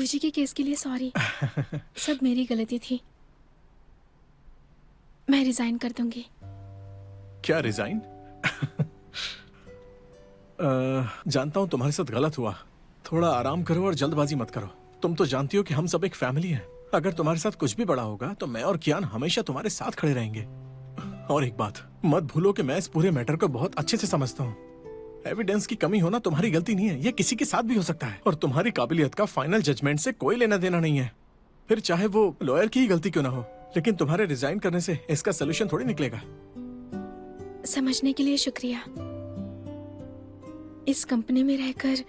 ऋषि के केस के लिए सॉरी। सब मेरी गलती थी। मैं रिजाइन कर दूंगी। क्या रिजाइन? जानता हूं तुम्हारे साथ गलत हुआ। थोड़ा आराम करो और जल्दबाजी मत करो। तुम तो जानती हो कि हम सब एक फैमिली हैं। अगर तुम्हारे साथ कुछ भी बड़ा होगा तो मैं और कियान हमेशा तुम्हारे साथ खड़े रहेंगे। और एक बात मत भूलो कि मैं इस पूरे मैटर को बहुत अच्छे से समझता हूँ। एविडेंस की कमी होना तुम्हारी गलती नहीं है, ये किसी के साथ भी हो सकता है। और तुम्हारी काबिलियत का फाइनल जजमेंट से कोई लेना देना नहीं है, फिर चाहे वो लॉयर की ही गलती क्यों ना हो। लेकिन तुम्हारे रिजाइन करने से इसका सोल्यूशन थोड़ी निकलेगा। समझने के लिए शुक्रिया। इस कंपनी में रहकर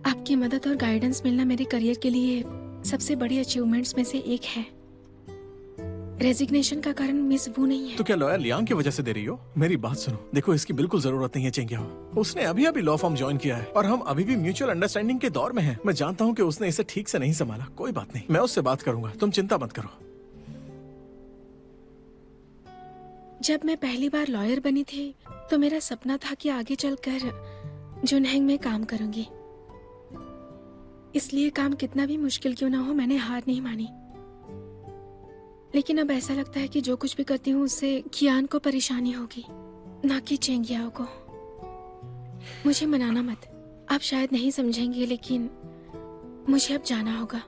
आपकी मदद और गाइडेंस मिलना मेरे करियर के लिए सबसे बड़ी अचीवमेंट्स में से एक है। रेजिग्नेशन का कारण मिस वू नहीं है। तो क्या लॉयर लियांग की वजह से दे रही हो? मेरी बात सुनो, देखो इसकी बिल्कुल जरूरत नहीं है चेंगियाओ। उसने अभी अभी लॉ फर्म ज्वाइन किया है और हम अभी भी म्यूचुअल अंडरस्टैंडिंग के दौर में हैं। मैं जानता हूँ कि उसने इसे ठीक से नहीं संभाला। कोई बात नहीं, मैं उससे बात करूंगा, तुम चिंता मत करो। जब मैं पहली बार लॉयर बनी थी तो मेरा सपना था कि आगे चलकर जुनहेंग में काम करूंगी। इसलिए काम कितना भी मुश्किल क्यों ना हो मैंने हार नहीं मानी। लेकिन अब ऐसा लगता है कि जो कुछ भी करती हूँ उससे कियान को परेशानी होगी, ना कि चेंगियाओ को। मुझे मनाना मत, आप शायद नहीं समझेंगे लेकिन मुझे अब जाना होगा।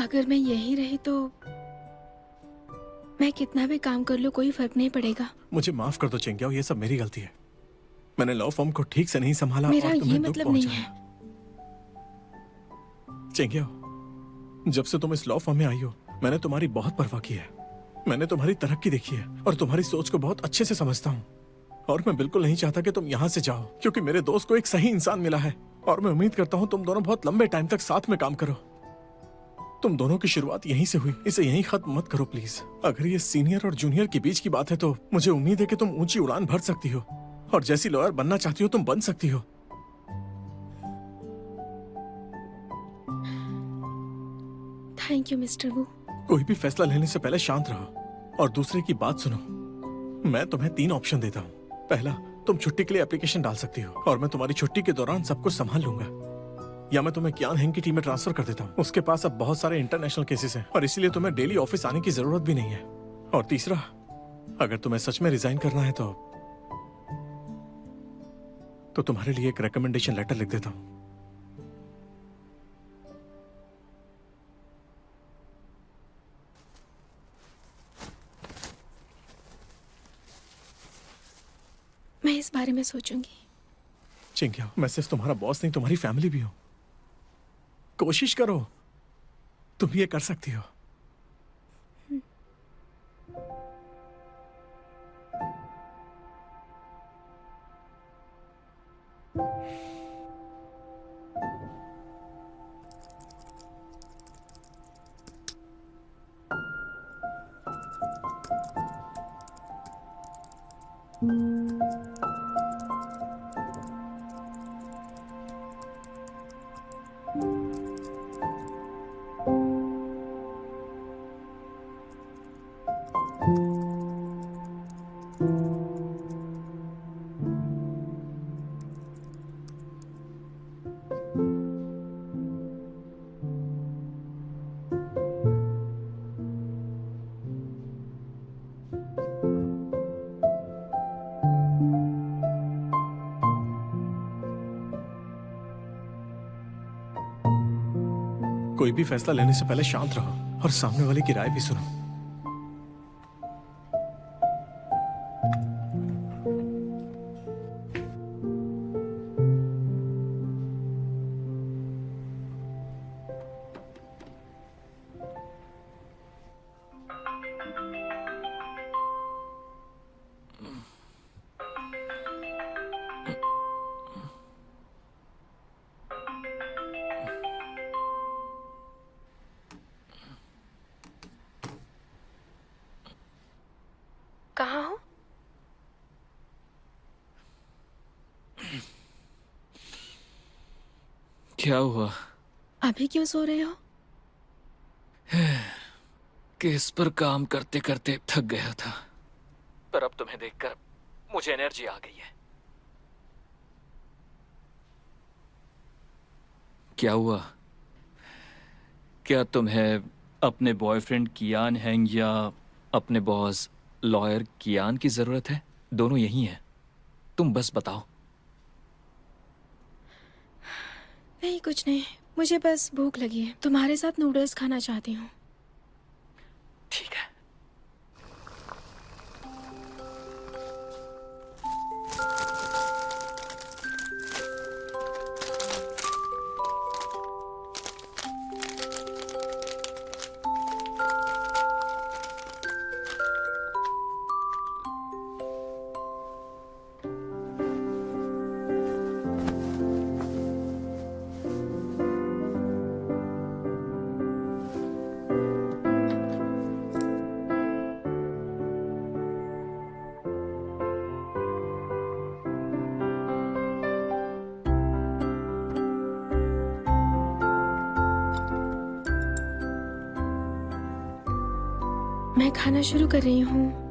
अगर मैं यहीं रही तो मैं कितना भी काम कर लूं कोई फर्क नहीं पड़ेगा। मुझे माफ कर दो चेंगियाओ, ये सब मेरी गलती है। मैंने लॉ फर्म को ठीक से नहीं संभाला मेरा और ये तुम्हें दुख मतलब नहीं पहुंचाया। है। चेंगियाओ, जब से तुम इस लॉ फर्म में आई हो मैंने तुम्हारी बहुत परवाह की है। मैंने तुम्हारी तरक्की देखी है और तुम्हारी सोच को बहुत अच्छे से समझता हूँ। और मैं बिल्कुल नहीं चाहता कि तुम यहाँ से जाओ, क्योंकि मेरे दोस्त को एक सही इंसान मिला है और मैं उम्मीद करता हूँ तुम दोनों बहुत लंबे टाइम तक साथ में काम करो। तुम दोनों की शुरुआत यहीं से हुई, इसे यहीं खत्म मत करो प्लीज। अगर ये सीनियर और जूनियर के बीच की बात है तो मुझे उम्मीद है कि तुम ऊंची उड़ान भर सकती हो और जैसी लॉयर बनना चाहती हो तुम बन सकती हो। थैंक यू मिस्टर वू। कोई भी फैसला लेने से पहले शांत रहो और दूसरे की बात सुनो। मैं तुम्हें 3 ऑप्शन देता हूँ। पहला, तुम छुट्टी के लिए एप्लीकेशन डाल सकती हो और मैं तुम्हारी छुट्टी के दौरान सब कुछ संभाल लूंगा। या मैं तुम्हें कियान हेंग की टीम में ट्रांसफर कर देता हूँ। उसके पास अब बहुत सारे इंटरनेशनल केसेस हैं और इसीलिए तुम्हें डेली ऑफिस आने की जरूरत भी नहीं है। और तीसरा, अगर तुम्हें सच में रिजाइन करना है तो तुम्हारे लिए एक रिकमेंडेशन लेटर लिख देता हूँ। मैं इस बारे में सोचूंगी। चिंकिया, मैं सिर्फ तुम्हारा बॉस नहीं तुम्हारी फैमिली भी हूँ। कोशिश करो, तुम ये कर सकती हो। कोई भी फैसला लेने से पहले शांत रहो और सामने वाले की राय भी सुनो। कहाँ हो? क्या हुआ? अभी क्यों सो रहे हो? केस पर काम करते करते थक गया था, पर अब तुम्हें देखकर मुझे एनर्जी आ गई है। क्या हुआ? क्या तुम्हें अपने बॉयफ्रेंड कियान हैंग या अपने बॉस लॉयर कियान की जरूरत है? दोनों यही हैं। तुम बस बताओ। नहीं, कुछ नहीं। मुझे बस भूख लगी है। तुम्हारे साथ नूडल्स खाना चाहती हूँ। ठीक है। मैं खाना शुरू कर रही हूँ।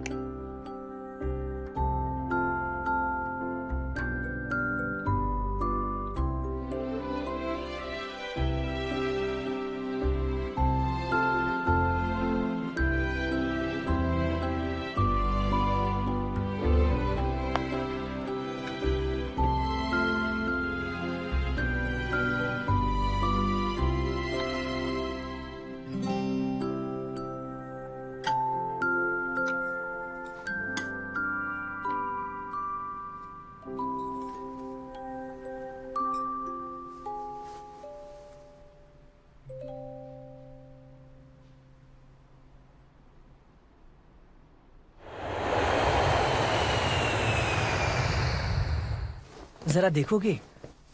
जरा देखोगे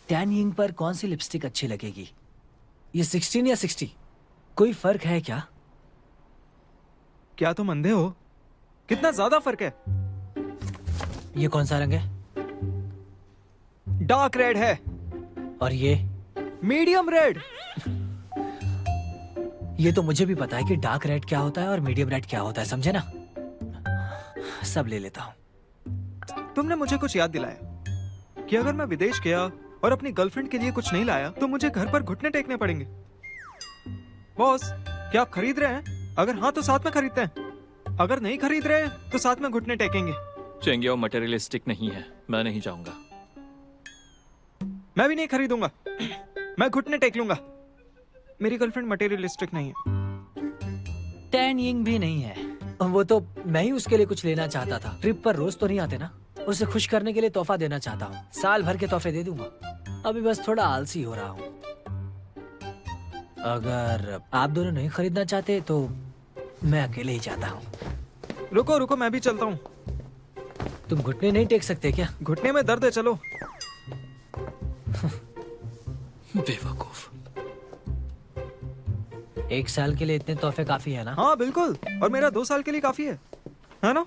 टैन यिंग पर कौन सी लिपस्टिक अच्छी लगेगी? ये 16 या 60? कोई फर्क है क्या? क्या तुम अंधे हो? कितना ज्यादा फर्क है। ये कौन सा रंग है? डार्क रेड है। और ये? Medium red. ये तो मुझे भी पता है कि डार्क रेड क्या होता है और मीडियम रेड क्या होता है, समझे ना? सब ले लेता हूँ। तुमने मुझे कुछ याद दिलाया कि अगर मैं विदेश गया और अपनी गर्लफ्रेंड के लिए कुछ नहीं लाया तो मुझे घर पर घुटने टेकने पड़ेंगे। बॉस, क्या आप खरीद रहे हैं? अगर हाँ तो साथ में खरीदते हैं, अगर नहीं खरीद रहे तो साथ में घुटने टेकेंगे। चेंगियाओ मटेरियलिस्टिक नहीं है, मैं नहीं जाऊंगा। मैं भी नहीं खरीदूंगा, मैं घुटने टेक लूंगा। मेरी गर्लफ्रेंड मटेरियलिस्टिक नहीं है। टैन यिंग भी नहीं है। वो तो मैं ही उसके लिए कुछ लेना चाहता था। ट्रिप पर रोज तो नहीं आते ना, उसे खुश करने के लिए तोहफा देना चाहता हूँ। साल भर के तोहफे दे दूंगा। अभी बस थोड़ा आलसी हो रहा हूँ। अगर आप दोनों नहीं खरीदना चाहते तो मैं अकेले ही जाता हूँ। रुको रुको, मैं भी चलता हूँ। तुम घुटने नहीं टेक सकते क्या? घुटने में दर्द है, चलो। बेवकूफ। 1 साल के लिए इतने तोहफे काफी है ना? हाँ बिल्कुल, और मेरा 2 साल के लिए काफी है ना?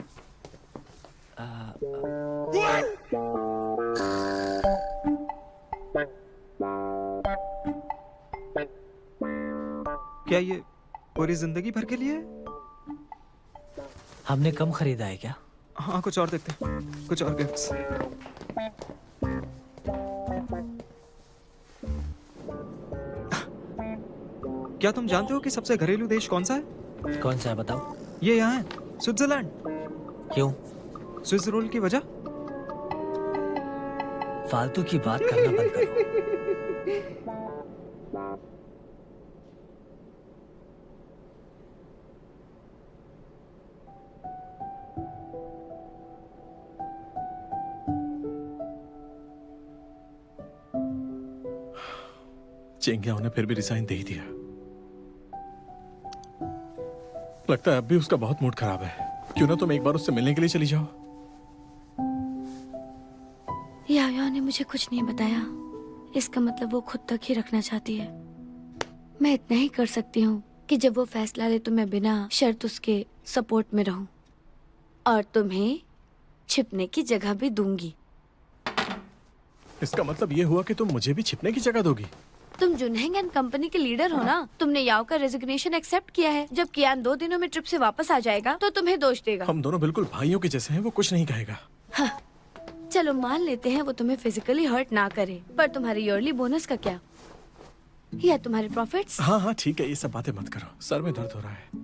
क्या ये पूरी जिंदगी भर के लिए है? हमने कम खरीदा है क्या? हाँ, कुछ और देखते हैं, कुछ और गिफ्ट्स। क्या तुम जानते हो कि सबसे घरेलू देश कौन सा है? कौन सा है बताओ? ये यहाँ है, स्विट्जरलैंड। क्यों? स्विस रोल की वजह? फालतू की बात करना बंद करो। चेंगियाओ ने फिर भी रिजाइन दे ही दिया। लगता है अब भी उसका बहुत मूड खराब है। क्यों ना तुम एक बार उससे मिलने के लिए चली जाओ? याया ने मुझे कुछ नहीं बताया। इसका मतलब वो खुद तक ही रखना चाहती है। मैं इतना ही कर सकती हूँ कि जब वो फैसला ले तो मैं बिना शर्त उसके सपोर्ट में रहूं, और तुम्हें छिपने की जगह भी दूंगी। इसका मतलब ये हुआ कि तुम मुझे भी छिपने की जगह दोगी? तुम जुनहेंग एंड कंपनी के लीडर हो ना। तुमने याओ का रेजिग्नेशन एक्सेप्ट किया है। जब कियान 2 दिनों में ट्रिप से वापस आ जाएगा तो तुम्हें दोष देगा। हम दोनों बिल्कुल भाइयों के जैसे हैं, वो कुछ नहीं कहेगा। हाँ, चलो मान लेते हैं वो तुम्हें फिजिकली हर्ट ना करे, पर तुम्हारी ईयरली बोनस का क्या? या तुम्हारे प्रॉफिट्स। हाँ हाँ ठीक है, ये सब बातें मत करो, सर में दर्द हो रहा है।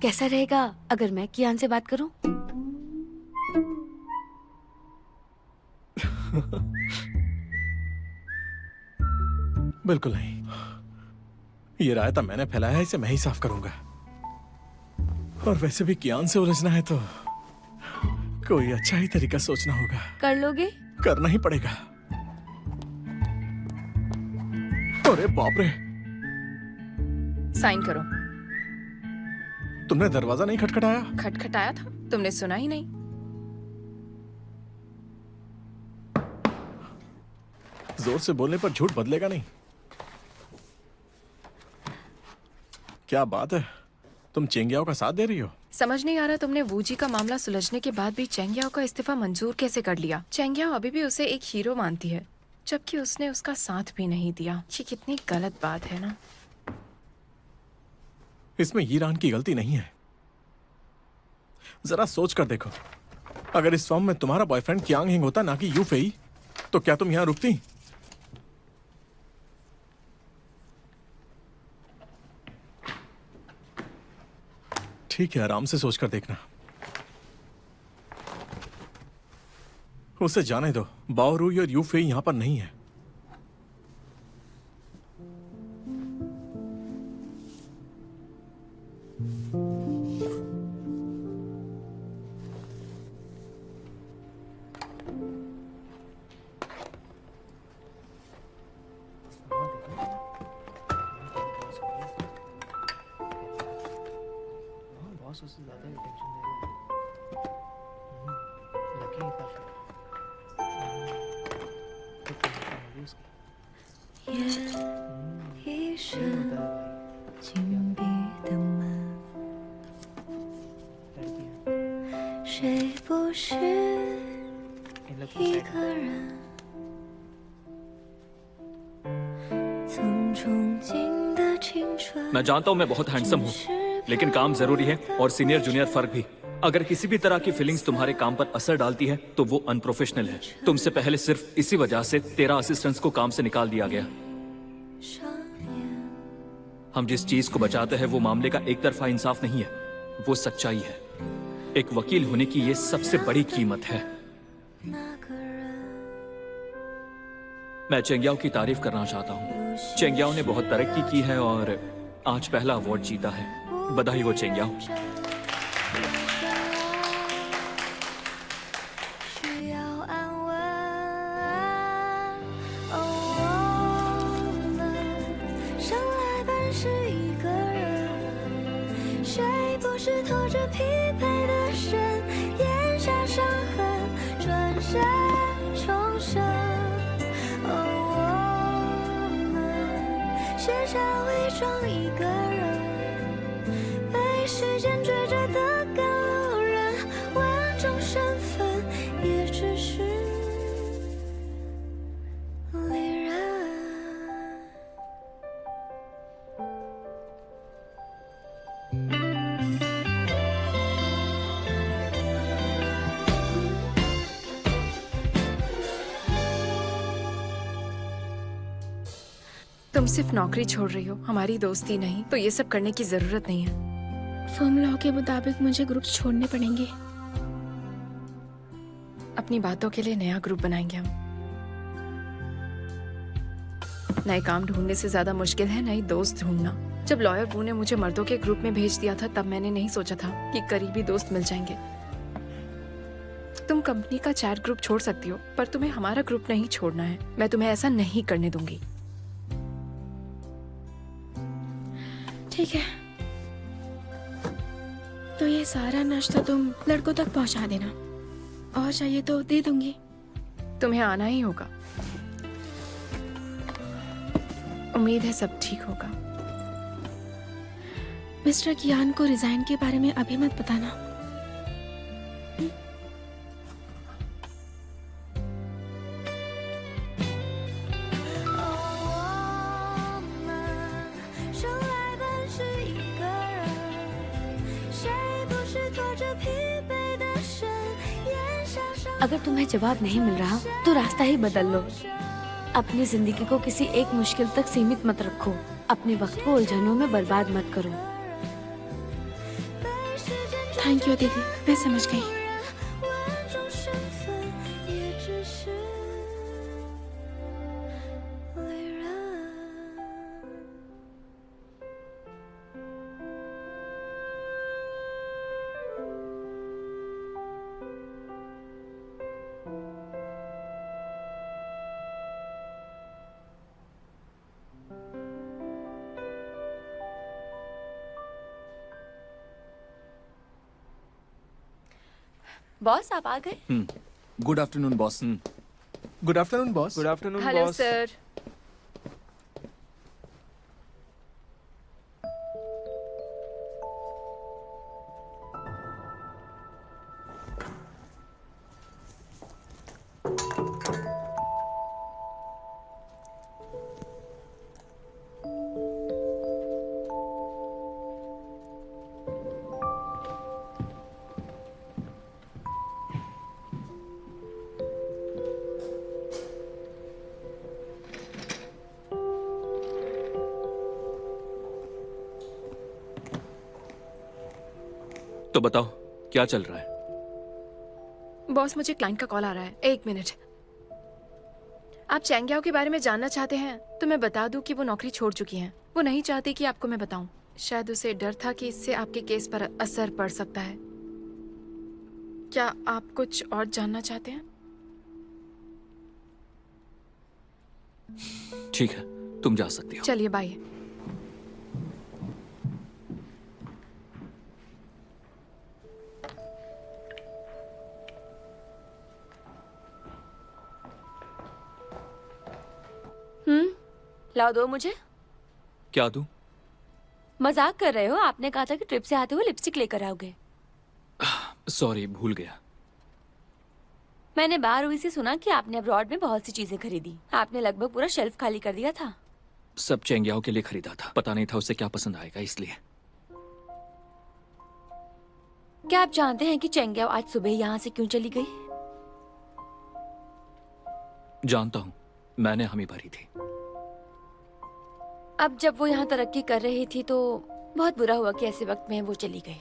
कैसा रहेगा अगर मैं कियान से बात करूं? बिल्कुल नहीं, ये रायता मैंने फैलाया है, इसे मैं ही साफ करूंगा। और वैसे भी कियान से उलझना है तो कोई अच्छा ही तरीका सोचना होगा। कर लोगे? करना ही पड़ेगा। अरे बाप रे, साइन करो। तुमने दरवाजा नहीं खटखटाया? खटखटाया था, तुमने सुना ही नहीं। जोर से बोलने पर झूठ बदलेगा नहीं। क्या बात है, तुम चेंगियाओ का साथ दे रही हो? समझ नहीं आ रहा तुमने वूजी का मामला सुलझने के बाद भी चेंगियाओ का इस्तीफा मंजूर कैसे कर लिया। चेंगियाओ अभी भी उसे एक हीरो मानती है, जबकि उसने उसका साथ भी नहीं दिया। ये कितनी गलत बात है ना। इसमें ईरान की गलती नहीं है। जरा सोच कर देखो, अगर इस फॉर्म में तुम्हारा बॉयफ्रेंड कियांग हिंग होता ना कि यू फेई, तो क्या तुम यहां रुकती? ठीक है, आराम से सोच कर देखना। उसे जाने दो, बाओरुई और यू फेई यहां पर नहीं है। बॉस उससे ज्यादा ही टेंशन दे रहा है। लकी है काफी। तो टेंशन होगी उसकी। ये ये होता है भाई। 紧闭的门， लड़कियां 谁不是 इन लोग की 一 साइड 个人？曾憧憬的青春。 मैं जानता हूँ मैं बहुत हैंडसम हूँ, लेकिन काम जरूरी है और सीनियर जूनियर फर्क भी। अगर किसी भी तरह की फीलिंग्स तुम्हारे काम पर असर डालती है तो वो अनप्रोफेशनल है। तुमसे पहले सिर्फ इसी वजह से 13 असिस्टेंट्स को काम से निकाल दिया गया। 上演 हम जिस चीज को बचाते हैं वो मामले का एक तरफा इंसाफ नहीं है, वो सच्चाई है। एक वकील होने की ये सबसे बड़ी कीमत है। 那个人， मैं चेंगियाओ की तारीफ करना चाहता हूँ। चेंगियाओ ने बहुत तरक्की की है और आज पहला अवार्ड जीता है। बधाई हो चेंगियाओ। 需要安稳。哦，我们生来本是一个人，谁不是拖着疲惫的身，咽下伤痕，转身重生。哦，我们卸下伪装一个人，被时间追着的赶路人，完整身份也只是离人。 तुम सिर्फ नौकरी छोड़ रही हो, हमारी दोस्ती नहीं। तो ये सब करने की जरूरत नहीं है। फर्म लॉ के मुताबिक मुझे ग्रुप्स छोड़ने पड़ेंगे। अपनी बातों के लिए नया ग्रुप बनाएंगे हम। नए काम ढूंढने से ज्यादा मुश्किल है नई दोस्त ढूंढना। जब लॉयर वू ने मुझे मर्दों के ग्रुप में भेज दिया था, तब मैंने नहीं सोचा था कि करीबी दोस्त मिल जाएंगे। तुम कंपनी का चैट ग्रुप छोड़ सकती हो, पर तुम्हें हमारा ग्रुप नहीं छोड़ना है। मैं तुम्हें ऐसा नहीं करने दूंगी। ठीक है, तो ये सारा नाश्ता तुम लड़कों तक पहुंचा देना, और चाहिए तो दे दूंगी। तुम्हें आना ही होगा। उम्मीद है सब ठीक होगा। मिस्टर कियान को रिजाइन के बारे में अभी मत बताना।哦，我们生 अगर तुम्हें जवाब नहीं मिल रहा तो रास्ता ही बदल लो। अपनी जिंदगी को किसी एक मुश्किल तक सीमित मत रखो। अपने वक्त को उलझनों में बर्बाद मत करो। थैंक यू दीदी, मैं समझ गई। बॉस आप आ गए? Good afternoon boss. Good afternoon boss. Good afternoon hello boss. Sir. तो बताओ क्या चल रहा है? बॉस मुझे क्लाइंट का कॉल आ रहा है, 1 मिनट। आप चैंगियाओ के बारे में जानना चाहते हैं तो मैं बता दूं कि वो नौकरी छोड़ चुकी हैं। वो नहीं चाहती कि आपको मैं बताऊं। शायद उसे डर था कि इससे आपके केस पर असर पड़ सकता है। क्या आप कुछ और जानना चाहते हैं? ठीक है, तुम जा सकती हो। चलिए बाय। लाओ दो मुझे। क्या दूं? मजाक कर रहे हो? आपने कहा था कि ट्रिप से आते हुए लिपस्टिक लेकर आओगे। सॉरी, भूल गया। मैंने बाहर हुई से सुना कि आपने अब्रॉड में बहुत सी चीजें खरीदी। आपने लगभग पूरा शेल्फ खाली कर दिया था। सब चेंगियाओ के लिए खरीदा था। पता नहीं था उसे क्या पसंद आएगा, इसलिए। क्या आप जानते हैं कि चेंगियाओ आज सुबह यहाँ से क्यों चली गई? जानता हूँ, मैंने हामी भरी थी। अब जब वो यहाँ तरक्की कर रही थी तो बहुत बुरा हुआ कि ऐसे वक्त में वो चली गई,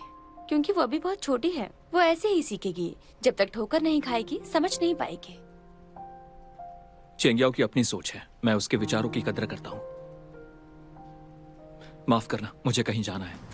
क्योंकि वो अभी बहुत छोटी है। वो ऐसे ही सीखेगी। जब तक ठोकर नहीं खाएगी समझ नहीं पाएगी। चेंगियाओ की अपनी सोच है, मैं उसके विचारों की कदर करता हूँ। माफ करना, मुझे कहीं जाना है।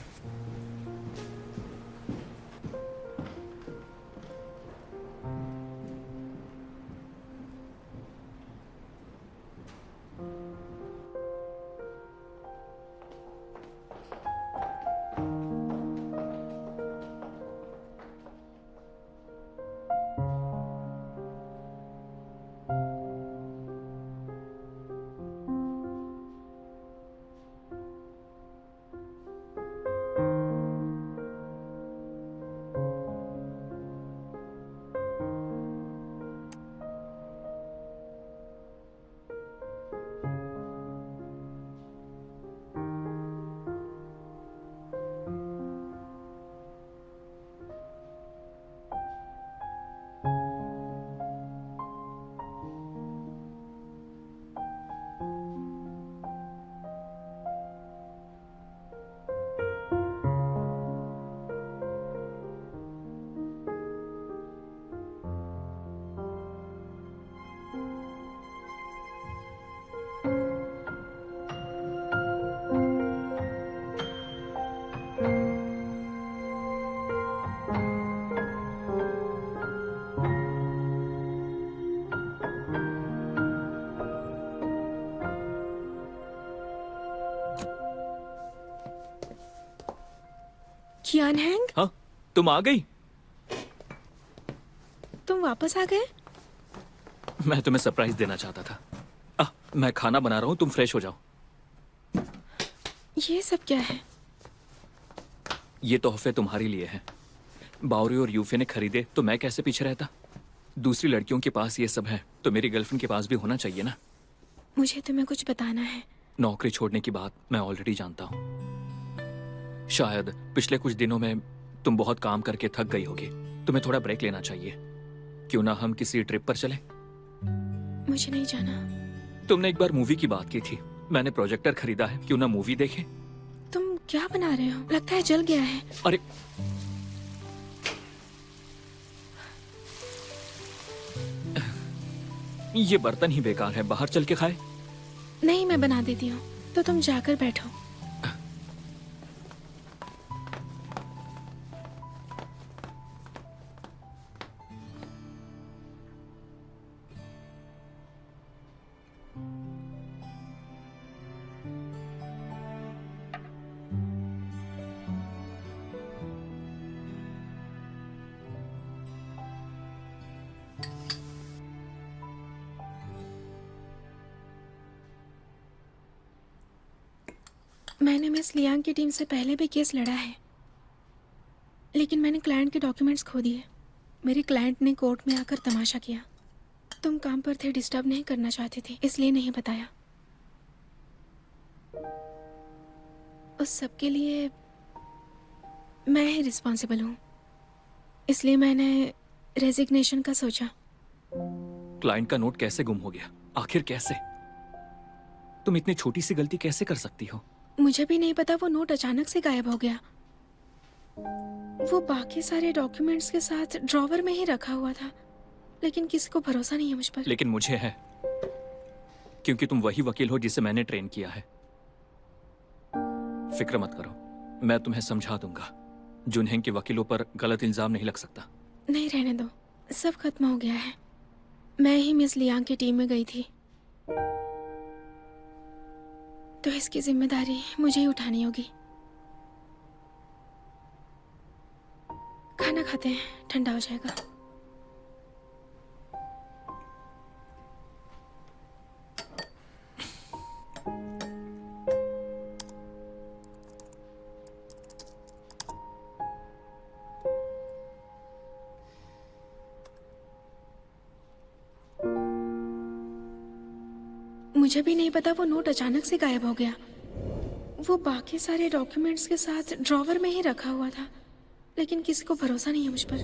कियान हैंग, हाँ, तुम आ गई। तुम वापस आ गए? मैं तुम्हें सरप्राइज देना चाहता था। मैं खाना बना रहा हूँ, तुम फ्रेश हो जाओ। ये सब क्या है? ये तोहफे तुम्हारे लिए हैं। बाउरी और यूफे ने खरीदे तो मैं कैसे पीछे रहता? दूसरी लड़कियों के पास ये सब है तो मेरी गर्लफ्रेंड के पास भी होना चाहिए ना। मुझे तुम्हें कुछ बताना है। नौकरी छोड़ने की बात मैं ऑलरेडी जानता हूँ। शायद पिछले कुछ दिनों में तुम बहुत काम करके थक गई होगी। तुम्हें थोड़ा ब्रेक लेना चाहिए, क्यों ना हम किसी ट्रिप पर चले? मुझे नहीं जाना। तुमने एक बार मूवी की बात की थी, मैंने प्रोजेक्टर खरीदा है, क्यों ना मूवी देखें? तुम क्या बना रहे हो? लगता है जल गया है। अरे ये बर्तन ही बेकार है, बाहर चल के खाए। नहीं, मैं बना देती हूँ, तो तुम जाकर बैठो। मैंने मिस लियांग की टीम से पहले भी केस लड़ा है, लेकिन मैंने क्लाइंट के डॉक्यूमेंट्स खो दिए। मेरे क्लाइंट ने कोर्ट में आकर तमाशा किया। तुम काम पर थे, डिस्टर्ब नहीं करना चाहती थी, इसलिए नहीं बताया। उस सब के लिए मैं ही रिस्पॉन्सिबल हूँ, इसलिए मैंने रेजिग्नेशन का सोचा। क्लाइंट का नोट कैसे गुम हो गया? आखिर कैसे? तुम इतनी छोटी सी गलती कैसे कर सकती हो? मुझे भी नहीं पता, वो नोट अचानक से गायब हो गया। वो बाकी सारे डॉक्यूमेंट्स के साथ ड्रॉवर में ही रखा हुआ था, लेकिन किसी को भरोसा नहीं है मुझ पर। लेकिन मुझे है, क्योंकि तुम वही वकील हो जिसे मैंने ट्रेन किया है। फिक्र मत करो, मैं तुम्हें समझा दूंगा। जुनहेंग के वकीलों पर गलत इल्जाम नहीं लग सकता। नहीं, रहने दो, सब खत्म हो गया है। मैं ही मिस लियांग की टीम में गई थी, तो इसकी जिम्मेदारी मुझे ही उठानी होगी। खाना खाते हैं, ठंडा हो जाएगा। मुझे भी नहीं पता, वो नोट अचानक से गायब हो गया। वो बाकी सारे डॉक्यूमेंट्स के साथ ड्रॉवर में ही रखा हुआ था, लेकिन किसी को भरोसा नहीं है मुझ पर।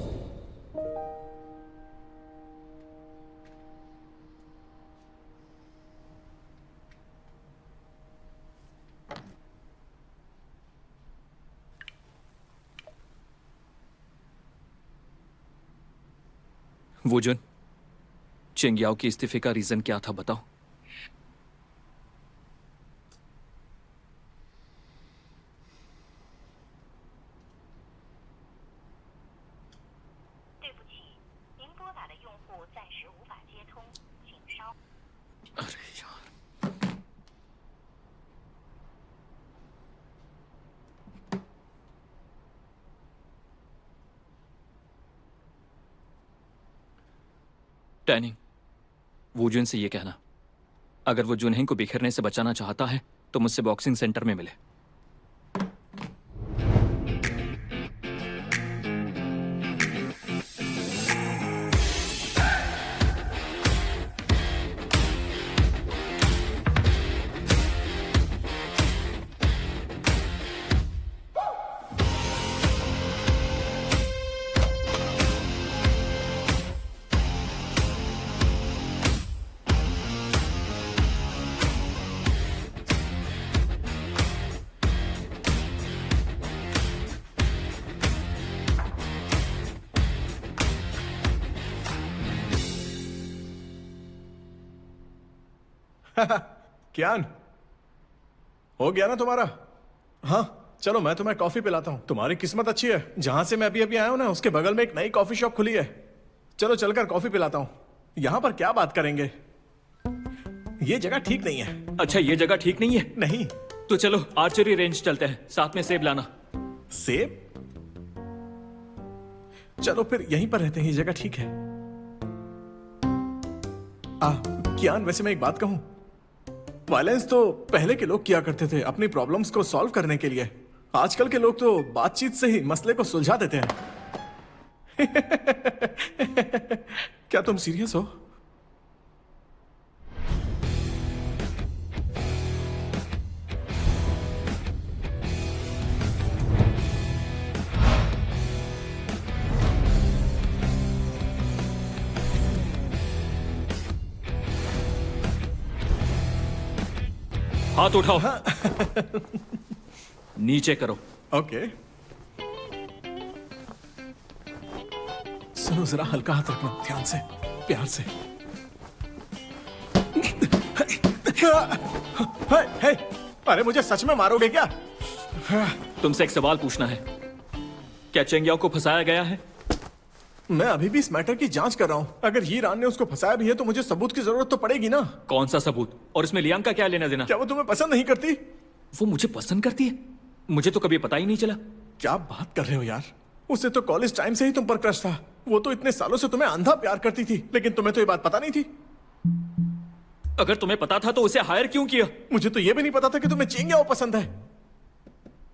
वूजुन, चेंगियाओ के इस्तीफे का रीजन क्या था, बताओ। अरे यार, टैनिंग, वूजुन से ये कहना, अगर वो जुनहेंग को बिखरने से बचाना चाहता है तो मुझसे बॉक्सिंग सेंटर में मिले। कियान, हो गया ना तुम्हारा? हाँ, चलो मैं तुम्हें कॉफी पिलाता हूँ। तुम्हारी किस्मत अच्छी है, जहां से मैं अभी अभी आया हूं ना, उसके बगल में एक नई कॉफी शॉप खुली है। चलो चलकर कॉफी पिलाता हूँ। यहाँ पर क्या बात करेंगे, ये जगह ठीक नहीं है। अच्छा, ये जगह ठीक नहीं है? नहीं। तो चलो आर्चरी रेंज चलते हैं, साथ में सेब लाना। सेब? चलो फिर यहीं पर रहते हैं, ये जगह ठीक है। कियान, वैसे मैं एक बात कहूं, वायलेंस तो पहले के लोग किया करते थे अपनी प्रॉब्लम्स को सॉल्व करने के लिए। आजकल के लोग तो बातचीत से ही मसले को सुलझा देते हैं। क्या तुम सीरियस हो? हाथ उठाओ। नीचे करो। ओके। सुनो, जरा हल्का हाथ रखना, ध्यान से, प्यार से। हे, अरे मुझे सच में मारोगे क्या? तुमसे एक सवाल पूछना है, क्या चेंगियाओ को फंसाया गया है? मैं अभी भी इस मैटर की जांच कर रहा हूँ। अगर यी रान ने उसको फंसाया भी है तो मुझे सबूत की जरूरत तो पड़ेगी ना। कौन सा सबूत? और इसमें लियांग का क्या लेना देना? क्या वो तुम्हें पसंद नहीं करती? वो मुझे पसंद करती है? मुझे तो कभी पता ही नहीं चला। क्या बात कर रहे हो यार? उसे तो कॉलेज टाइम से ही तुम पर क्रश था। वो तो इतने सालों से तुम्हें अंधा प्यार करती थी, लेकिन तुम्हें तो ये बात पता नहीं थी। अगर तुम्हें पता था तो उसे हायर क्यों किया? मुझे तो ये भी नहीं पता था कि तुम्हें चेंगियाओ पसंद है।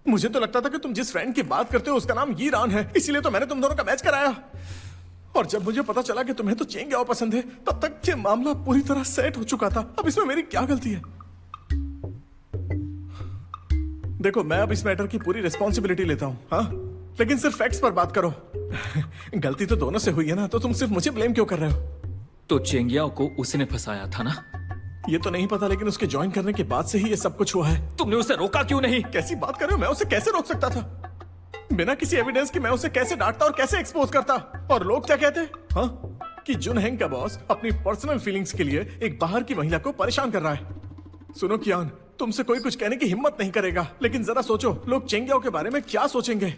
मुझे तो लगता था कि तुम जिस फ्रेंड की बात करते हो उसका नाम यी रान है, इसीलिए तो मैंने तुम दोनों का मैच कराया। और जब मुझे पता चला कि तुम्हें तो चेंगियाओ पसंद है, तब तक ये मामला पूरी तरह सेट हो चुका था। अब इसमें मेरी क्या गलती है? देखो, मैं अब इस मैटर की पूरी रिस्पॉन्सिबिलिटी लेता हूँ, हाँ? लेकिन सिर्फ फैक्ट्स पर बात करो। गलती तो दोनों से हुई है ना, तो तुम सिर्फ मुझे ब्लेम क्यों कर रहे हो? तो चेंगियाओ को उसी ने फंसाया था ना? ये तो नहीं पता, लेकिन उसके ज्वाइन करने के बाद से ही ये सब कुछ हुआ है। तुमने उसे रोका क्यों नहीं? कैसी बात कर रहे हो? मैं उसे कैसे रोक सकता था? बिना किसी एविडेंस की मैं उसे कैसे डांटता और कैसे एक्सपोज करता? और लोग क्या कहते? हाँ, कि जुनहेंग का बॉस अपनी पर्सनल फीलिंग्स के लिए एक बाहर की महिला को परेशान कर रहा है। सुनो कियान, तुमसे कोई कुछ कहने की हिम्मत नहीं करेगा, लेकिन जरा सोचो, लोग चेंगियाओ के बारे में क्या सोचेंगे?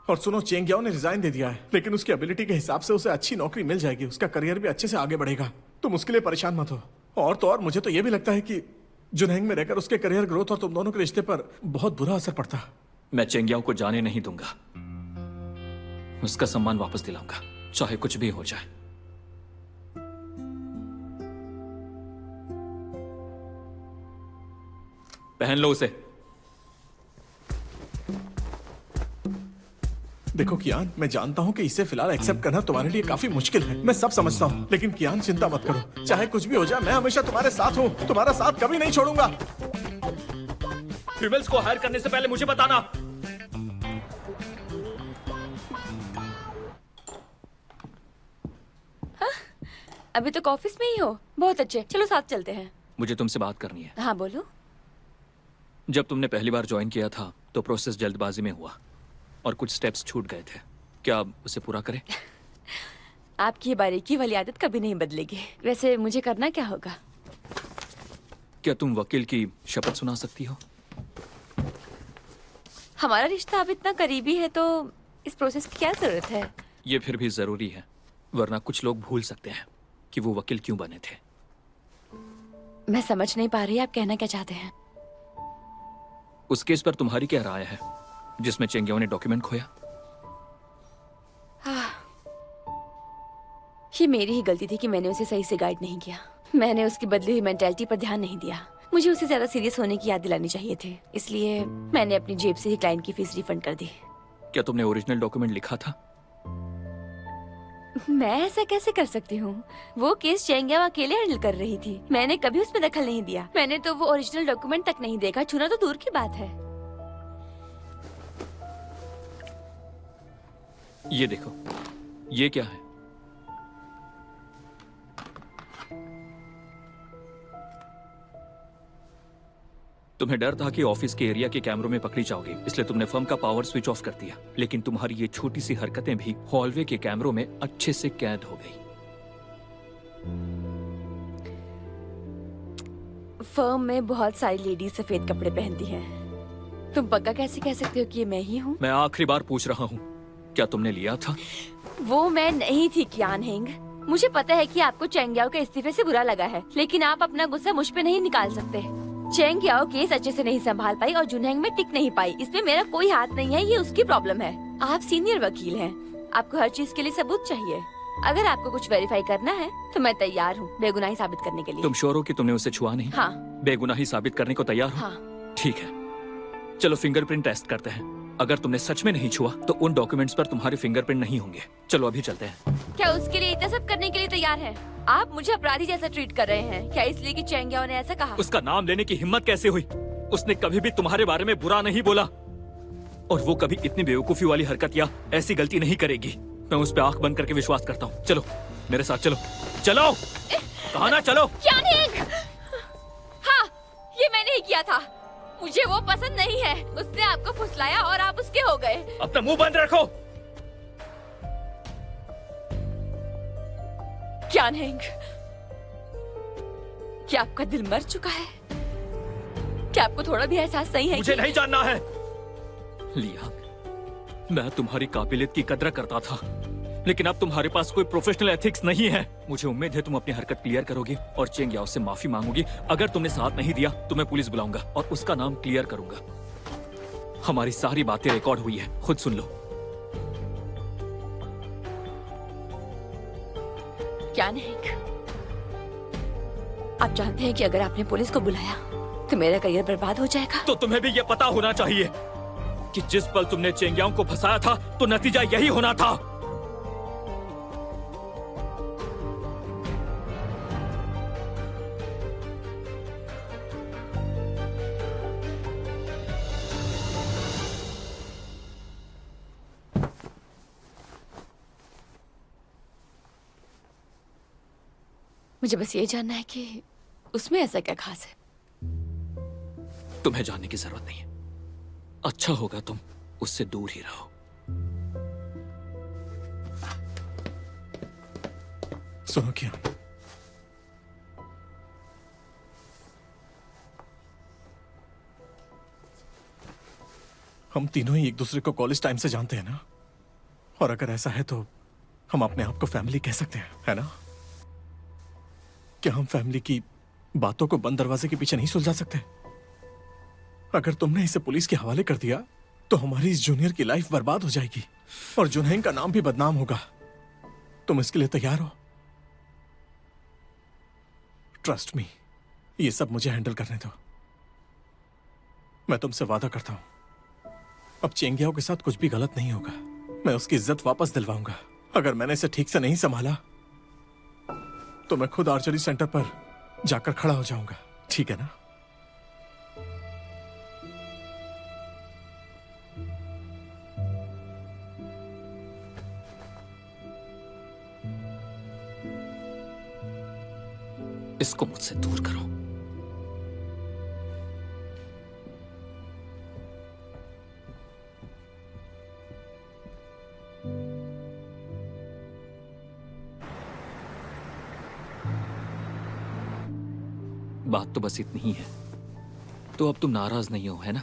और सुनो, चेंगियाओ ने रिजाइन दे दिया है, लेकिन उसकी एबिलिटी के हिसाब से उसे अच्छी नौकरी मिल जाएगी, उसका करियर भी अच्छे से आगे बढ़ेगा। तुम उसके लिए परेशान मत हो। और तो और मुझे तो यह भी लगता है कि जुनहेंग में रहकर उसके करियर ग्रोथ और तुम दोनों के रिश्ते पर बहुत बुरा असर पड़ता। मैं चेंगियाओ को जाने नहीं दूंगा। उसका सम्मान वापस दिलाऊंगा, चाहे कुछ भी हो जाए। पहन लो उसे। देखो कियान, मैं जानता हूँ कि इसे फिलहाल एक्सेप्ट करना तुम्हारे लिए काफी मुश्किल है, मैं सब समझता हूँ। लेकिन कियान, चिंता मत करो, चाहे कुछ भी हो जाए, मैं हमेशा तुम्हारे साथ हूँ, तुम्हारा साथ कभी नहीं छोड़ूंगा। फीमेल्स को हायर करने से पहले मुझे बताना। अभी तक ऑफिस में ही हो? बहुत अच्छे, चलो साथ चलते हैं। मुझे तुमसे बात करनी है। हाँ बोलो। जब तुमने पहली बार ज्वाइन किया था तो प्रोसेस जल्दबाजी में हुआ और कुछ स्टेप्स छूट गए थे। क्या आप उसे पूरा करें? आपकी ये बारीकी वाली आदत कभी नहीं बदलेगी। वैसे मुझे करना क्या होगा? क्या तुम वकील की शपथ सुना सकती हो? हमारा रिश्ता अब इतना करीबी है तो इस प्रोसेस की क्या जरूरत है? ये फिर भी जरूरी है, वरना कुछ लोग भूल सकते हैं कि वो वकील क्यों बने थे। मैं समझ नहीं पा रही आप कहना क्या चाहते हैं। उस केस पर तुम्हारी क्या राय है जिसमें चेंगियाओ ने डॉक्यूमेंट खोया? ये मेरी ही गलती थी कि मैंने उसे सही से गाइड नहीं किया। मैंने उसकी बदली हुई मेंटालिटी पर ध्यान नहीं दिया। मुझे उसे ज्यादा सीरियस होने की याद दिलानी चाहिए थी, इसलिए मैंने अपनी जेब से ही क्लाइंट की फीस रिफंड कर दी। क्या तुमने ओरिजिनल डॉक्यूमेंट लिखा था? मैं ऐसा कैसे कर सकती हूँ? वो केस चेंगियाओ अकेले हैंडल कर रही थी, मैंने कभी उसमें दखल नहीं दिया। मैंने तो वो ओरिजिनल डॉक्यूमेंट तक नहीं देखा, छूना तो दूर की बात है। ये देखो, ये क्या है? तुम्हें डर था कि ऑफिस के एरिया के कैमरों में पकड़ी जाओगी, इसलिए तुमने फर्म का पावर स्विच ऑफ कर दिया। लेकिन तुम्हारी ये छोटी सी हरकतें भी हॉलवे के कैमरों में अच्छे से कैद हो गई। फर्म में बहुत सारी लेडीज सफेद कपड़े पहनती हैं। तुम पक्का कैसे कह सकते हो कि ये मैं ही हूँ? मैं आखिरी बार पूछ रहा हूँ, क्या तुमने लिया था? वो मैं नहीं थी कियान हेंग। मुझे पता है कि आपको चेंगियाओ के इस्तीफे से बुरा लगा है, लेकिन आप अपना गुस्सा मुझ पे नहीं निकाल सकते। चेंगियाओ केस अच्छे से नहीं संभाल पाई और जुनहेंग में टिक नहीं पाई, इसमें मेरा कोई हाथ नहीं है, ये उसकी प्रॉब्लम है। आप सीनियर वकील हैं, आपको हर चीज के लिए सबूत चाहिए। अगर आपको कुछ वेरीफाई करना है तो मैं तैयार हूँ बेगुनाही साबित करने के लिए। तुम श्योर हो कि तुमने उसे छुआ नहीं? हाँ। बेगुनाही साबित करने को तैयार हो? हाँ। ठीक है, चलो फिंगरप्रिंट टेस्ट करते हैं। अगर तुमने सच में नहीं छुआ तो उन डॉक्यूमेंट्स पर तुम्हारे फिंगरप्रिंट नहीं होंगे। चलो अभी चलते हैं। क्या उसके लिए इतना सब करने के लिए तैयार हैं? आप मुझे अपराधी जैसा ट्रीट कर रहे हैं क्या, इसलिए कि चेंगियाओ ने ऐसा कहा? उसका नाम लेने की हिम्मत कैसे हुई? उसने कभी भी तुम्हारे बारे में बुरा नहीं बोला, और वो कभी इतनी बेवकूफी वाली हरकत या ऐसी गलती नहीं करेगी। मैं उस पर आंख बंद करके विश्वास करता हूँ। चलो मेरे साथ चलो। चलो कहा ना चलो। यानिक! हाँ, ये मैंने ही किया था। मुझे वो पसंद नहीं है। उसने आपको फुसलाया और आप उसके हो गए। अपना मुंह बंद रखो। यानिक, क्या आपका दिल मर चुका है? क्या आपको थोड़ा भी एहसास नहीं है? मुझे नहीं जानना है। लिया, मैं तुम्हारी काबिलियत की कदर करता था, लेकिन अब तुम्हारे पास कोई प्रोफेशनल एथिक्स नहीं है। मुझे उम्मीद है तुम अपनी हरकत क्लियर करोगी और चेंग याओ से माफी मांगोगी। अगर तुमने साथ नहीं दिया तो मैं पुलिस बुलाऊंगा और उसका नाम क्लियर करूंगा। हमारी सारी बातें रिकॉर्ड हुई है, खुद सुन लो। क्या नहीं? आप जानते हैं कि अगर आपने पुलिस को बुलाया तो मेरा करियर बर्बाद हो जाएगा। तो तुम्हें भी ये पता होना चाहिए कि जिस पल तुमने चेंग याओ को फंसाया था तो नतीजा यही होना था। मुझे बस ये जानना है कि उसमें ऐसा क्या खास है। तुम्हें जानने की जरूरत नहीं है। अच्छा होगा तुम उससे दूर ही रहो। सुनो क्या, हम तीनों ही एक दूसरे को कॉलेज टाइम से जानते हैं ना, और अगर ऐसा है तो हम अपने आप को फैमिली कह सकते हैं, है ना? क्या हम फैमिली की बातों को बंद दरवाजे के पीछे नहीं सुलझा सकते? अगर तुमने इसे पुलिस के हवाले कर दिया तो हमारी इस जूनियर की लाइफ बर्बाद हो जाएगी और जुनैन का नाम भी बदनाम होगा। तुम इसके लिए तैयार हो? ट्रस्ट मी, ये सब मुझे हैंडल करने दो। मैं तुमसे वादा करता हूं, अब चेंग याओ के साथ कुछ भी गलत नहीं होगा। मैं उसकी इज्जत वापस दिलवाऊंगा। अगर मैंने इसे ठीक से नहीं संभाला तो मैं खुद आर्चरी सेंटर पर जाकर खड़ा हो जाऊंगा, ठीक है ना? इसको मुझसे दूर करो। बात तो बस इतनी ही है। तो अब तुम नाराज नहीं हो, है ना?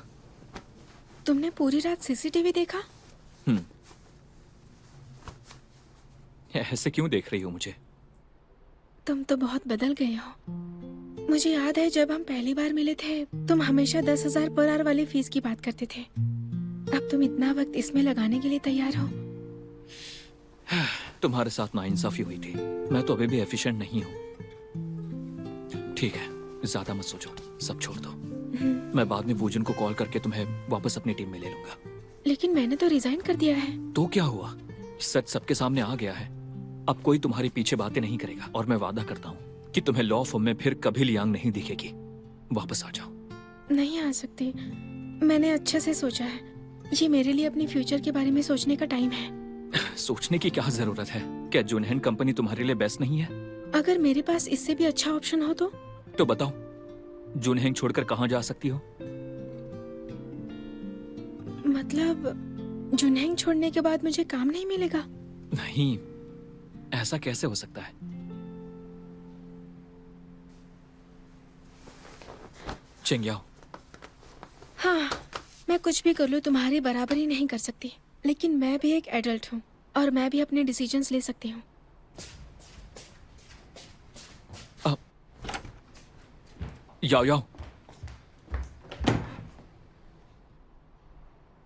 तुमने पूरी रात सीसीटीवी देखा? ऐसे क्यों देख रही हो मुझे? तुम तो बहुत बदल गए हो। मुझे याद है जब हम पहली बार मिले थे तुम हमेशा 10,000 पर आवर वाली फीस की बात करते थे। अब तुम इतना वक्त इसमें लगाने के लिए तैयार हो? तुम्हारे साथ नाइंसाफी हुई थी। मैं तो अभी भी एफिशिएंट नहीं हूँ। ठीक है, ज्यादा मत सोचो, सब छोड़ दो। मैं बाद में वूजन को कॉल करके तुम्हें वापस अपनी टीम में ले लूंगा। लेकिन मैंने तो रिजाइन कर दिया है। तो क्या हुआ? सच सबके सामने आ गया है। अब कोई तुम्हारे पीछे बातें नहीं करेगा और मैं वादा करता हूँ कि तुम्हें लॉ फर्म में फिर कभी लियांग नहीं दिखेगी। वापस आ जाओ। नहीं आ सकती। मैंने अच्छे से सोचा है। ये मेरे लिए अपने फ्यूचर के बारे में सोचने का टाइम है। सोचने की क्या जरूरत है? क्या जुनैन कंपनी तुम्हारे लिए बेस्ट नहीं है? अगर मेरे पास इससे भी अच्छा ऑप्शन हो तो बताओ, जुनैन छोड़कर कहाँ जा सकती हो? मतलब जुनैन छोड़ने के बाद मुझे काम नहीं मिलेगा? नहीं, ऐसा कैसे हो सकता है? चेंग याओ, हाँ, मैं कुछ भी कर लूँ तुम्हारी बराबरी नहीं कर सकती, लेकिन मैं भी एक एडल्ट हूँ और मैं भी अपने डिसीजंस ले सकती हूँ। याओ याओ,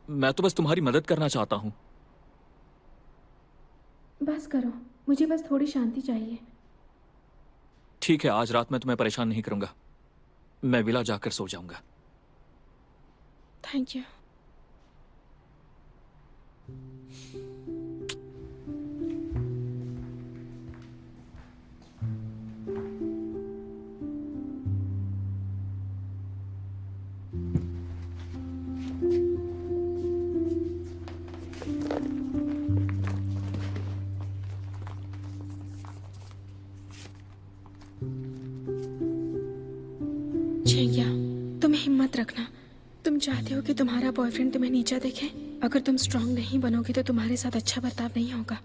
मैं तो बस तुम्हारी मदद करना चाहता हूँ। बस करो, मुझे बस थोड़ी शांति चाहिए। ठीक है, आज रात मैं तुम्हें परेशान नहीं करूंगा। मैं विला जाकर सो जाऊंगा। Thank you. बॉयफ्रेंड तुम्हें नीचा देखे? अगर तुम स्ट्रांग नहीं बनोगी तो तुम्हारे साथ अच्छा बर्ताव नहीं होगा।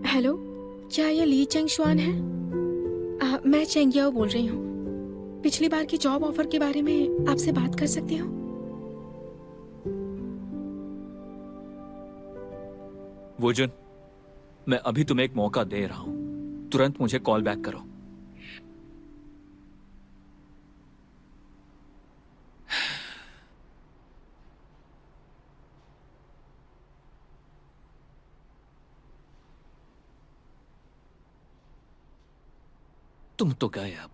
हेलो, क्या ये ली चेंग शुआन है? मैं चेंगियाओ बोल रही हूँ। पिछली बार की जॉब ऑफर के बारे में आपसे बात कर सकती हूँ? वोजुन, मैं अभी तुम्हें एक मौका दे रहा हूं, तुरंत मुझे कॉल बैक करो। तुम तो गए अब।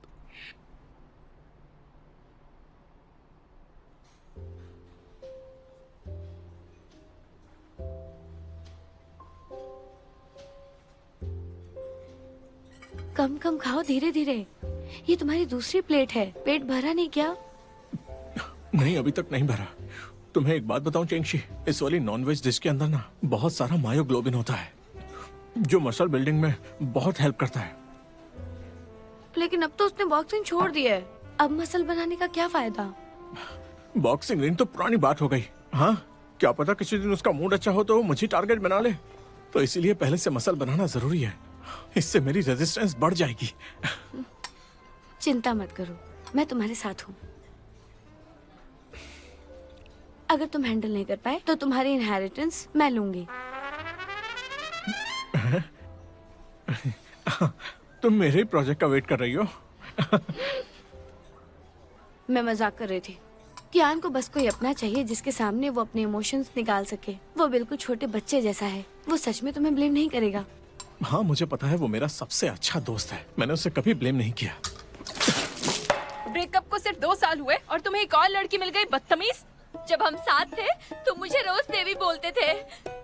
कम कम खाओ, धीरे धीरे। ये तुम्हारी दूसरी प्लेट है, पेट भरा नहीं क्या? नहीं, अभी तक नहीं भरा। तुम्हें एक बात बताऊं चेंगशी, इस वाली नॉनवेज डिश के अंदर ना बहुत सारा मायोग्लोबिन होता है जो मसल बिल्डिंग में बहुत हेल्प करता है। लेकिन अब तो उसने बॉक्सिंग छोड़ दी है, अब मसल बनाने का क्या फायदा? बॉक्सिंग रिंग तो पुरानी बात हो गई। हाँ, क्या पता किसी दिन उसका मूड अच्छा हो तो वो मुझे टारगेट बना ले। तो इसीलिए पहले से मसल बनाना जरूरी है, इससे मेरी रेजिस्टेंस बढ़ जाएगी। चिंता मत करो, मैं तुम्हारे साथ हूँ। अगर तुम हैंडल नहीं कर पाए तो तुम्हारी इनहेरिटेंस मैं लूंगी। तुम मेरे ही प्रोजेक्ट का वेट कर रही हो? मैं मजाक कर रही थी। कियान को बस कोई अपना चाहिए जिसके सामने वो अपने इमोशंस निकाल सके। वो बिल्कुल छोटे बच्चे जैसा है, वो सच में तुम्हें ब्लेम नहीं करेगा। हाँ, मुझे पता है, वो मेरा सबसे अच्छा दोस्त है। मैंने उसे कभी ब्लेम नहीं किया। ब्रेकअप को सिर्फ 2 साल हुए और तुम्हें एक और लड़की मिल गई, बदतमीज। जब हम साथ थे तुम मुझे रोज देवी बोलते थे,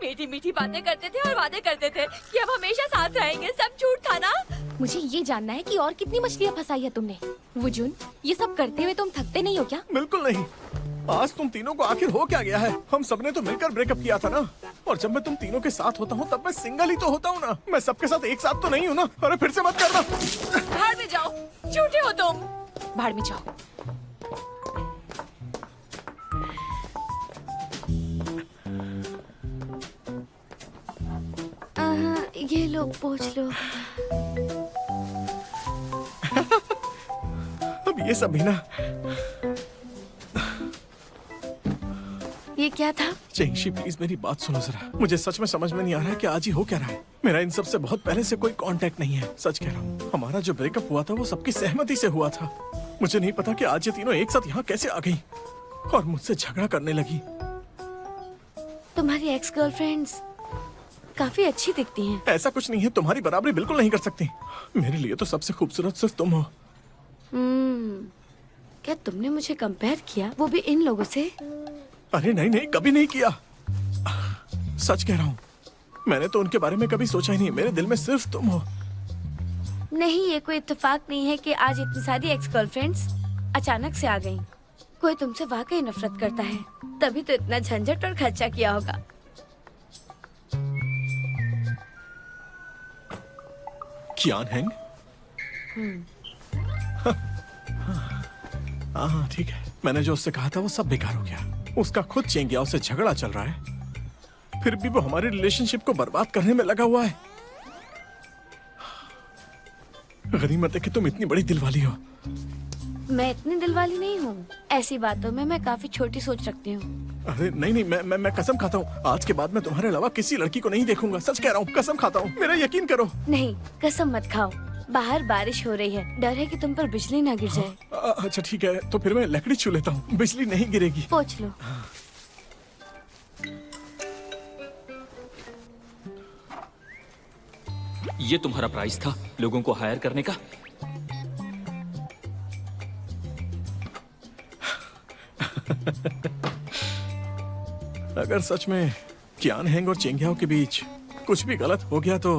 मीठी मीठी बातें करते थे और वादे करते थे कि अब हमेशा साथ रहेंगे। सब झूठ था ना? मुझे ये जानना है कि और कितनी मछलियाँ फंसाई है तुमने। वुजुन, ये सब करते हुए तुम थकते नहीं हो क्या? बिल्कुल नहीं। आज तुम तीनों को आखिर हो क्या गया है? हम सबने तो मिलकर ब्रेकअप किया था ना, और जब मैं तुम तीनों के साथ होता हूँ तब मैं सिंगल ही तो होता हूँ ना। मैं सबके साथ एक साथ तो नहीं हूँ ना। अरे फिर से मत करना। भाड़ में जाओ, झूठे हो तुम। भाड़ में जाओ। ये लो, पोंछ लो। अब ये सब भी ना। ये क्या था? चेंगशी, प्लीज मेरी बात सुनो जरा। मुझे सच में समझ में नहीं आ रहा है कि आज ही हो क्या रहा है। मेरा इन सब से बहुत पहले से कोई कांटेक्ट नहीं है, सच कह रहा हूँ। हमारा जो ब्रेकअप हुआ था वो सबकी सहमति से हुआ था। मुझे नहीं पता कि आज ये तीनों एक साथ यहाँ कैसे आ गई और मुझसे झगड़ा करने लगी। तुम्हारी एक्स गर्लफ्रेंड्स काफी अच्छी दिखती हैं। ऐसा कुछ नहीं है, तुम्हारी बराबरी बिल्कुल नहीं कर सकती। मेरे लिए तो सबसे खूबसूरत सिर्फ तुम हो। क्या तुमने मुझे कंपेयर किया, वो भी इन लोगों से? अरे नहीं नहीं, कभी नहीं किया। सच कह रहा हूँ, मैंने तो उनके बारे में कभी सोचा ही नहीं। मेरे दिल में सिर्फ तुम हो। नहीं, ये कोई इत्तेफाक नहीं है कि आज इतनी सारी एक्स गर्लफ्रेंड्स अचानक से आ गईं। कोई तुमसे वाकई नफरत करता है, तभी तो इतना झंझट और खर्चा किया होगा। कियान हैंग? हाँ ठीक है, मैंने जो उससे कहा था वो सब बेकार हो गया। उसका खुद चेंगियाओ से झगड़ा चल रहा है, फिर भी वो हमारे रिलेशनशिप को बर्बाद करने में लगा हुआ है। गनीमत है कि तुम इतनी बड़ी दिलवाली हो। मैं इतनी दिलवाली नहीं हूँ, ऐसी बातों में मैं काफी छोटी सोच रखती हूँ। अरे नहीं नहीं, मैं कसम खाता हूँ, आज के बाद मैं तुम्हारे अलावा किसी लड़की को नहीं देखूंगा। सच कह रहा हूँ, कसम खाता हूँ, मेरा यकीन करो। नहीं, कसम मत खाओ। बाहर बारिश हो रही है, डर है कि तुम पर बिजली ना गिर जाए। अच्छा ठीक है, तो फिर मैं लकड़ी छू लेता हूँ, बिजली नहीं गिरेगी। पोंछ लो। ये तुम्हारा प्राइस था लोगों को हायर करने का? अगर सच में कियान हैंग और चेंगियाओ के बीच कुछ भी गलत हो गया तो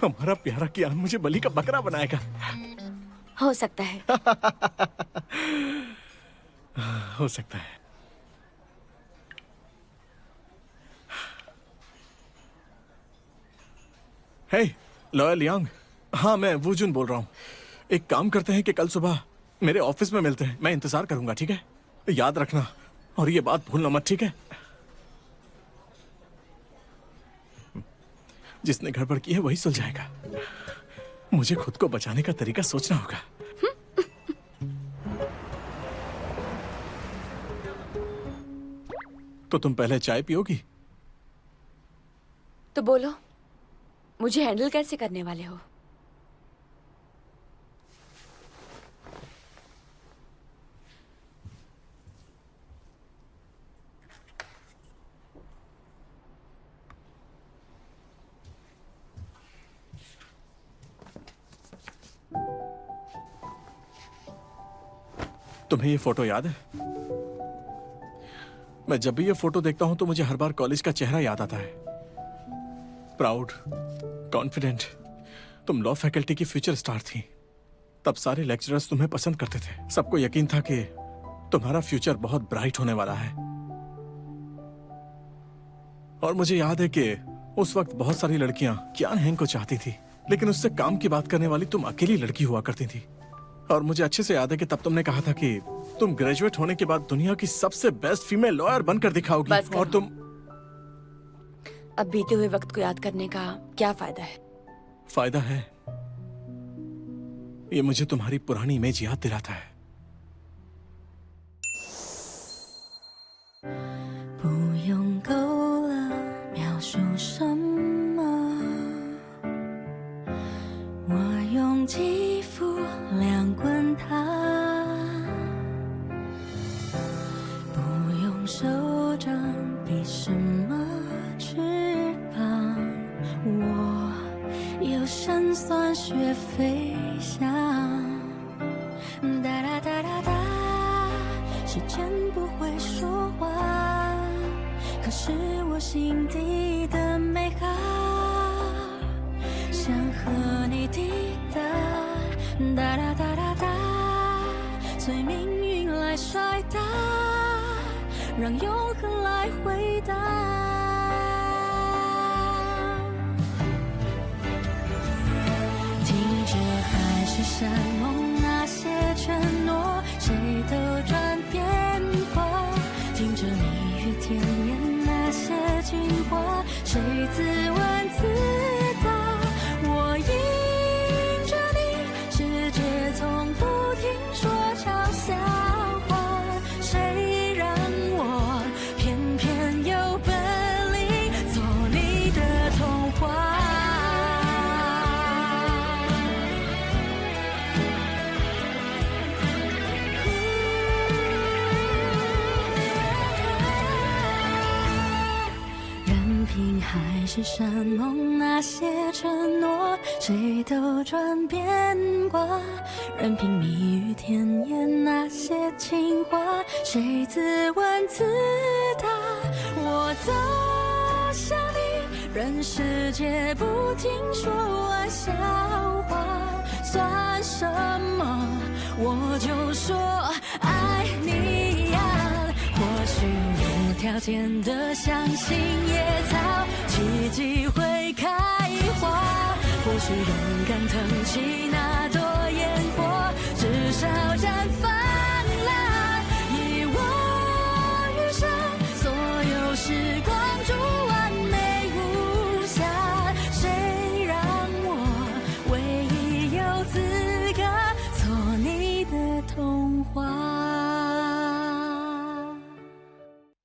हमारा प्यारा कियान मुझे बलि का बकरा बनाएगा। हो सकता है। हो सकता है। हे लॉयर लियांग, हाँ मैं वूजुन बोल रहा हूँ। एक काम करते हैं कि कल सुबह मेरे ऑफिस में मिलते हैं। मैं इंतजार करूंगा, ठीक है? याद रखना और ये बात भूलना मत, ठीक है? जिसने गड़बड़ की है वही सुलझाएगा। मुझे खुद को बचाने का तरीका सोचना होगा। तो तुम पहले चाय पियोगी? तो बोलो, मुझे हैंडल कैसे करने वाले हो? तुम्हें ये फोटो याद है? मैं जब भी ये फोटो देखता हूं तो मुझे हर बार कॉलेज का चेहरा याद आता है। Proud, confident. तुम लॉ फैकल्टी की फ्यूचर स्टार थी। तब सारे लेक्चरर्स तुम्हें पसंद करते थे। सबको यकीन था कि तुम्हारा फ्यूचर बहुत ब्राइट होने वाला है। और मुझे याद है कि उस वक्त बहुत सारी लड़कियां कियान हैंग को चाहती थी, लेकिन उससे काम की बात करने वाली तुम अकेली लड़की हुआ करती थी। और मुझे अच्छे से याद है कि तब तुमने कहा था कि तुम ग्रेजुएट होने के बाद दुनिया की सबसे बेस्ट फीमेल लॉयर बनकर दिखाओगी। बस करो। और तुम अब बीते हुए वक्त को याद करने का क्या फायदा है? फायदा है, ये मुझे तुम्हारी पुरानी इमेज याद दिलाता है। 不用够了描述什么，我用肌肤量滚它，不用手掌比什么翅膀，我有辛酸学飞翔，哒哒哒哒哒，时间不会说话，可是我心底的美好，想和你抵达，哒哒哒哒哒，随命运来甩打，让永恒来回答。听着海誓山盟那些承诺，谁都转变过。听着蜜语甜言那些情话，谁自问自答。我迎着你，世界从不停说场笑话，谁让我偏偏有本领做你的童话。任凭海誓山盟那些承诺，谁都转变过。任凭蜜语甜言那些情话，谁自问自答。我走向你，任世界不停说玩笑话，算什么？我就说爱你呀。或许无条件的相信野草，奇迹会开花。或许勇敢腾起那朵烟火，至少绽放。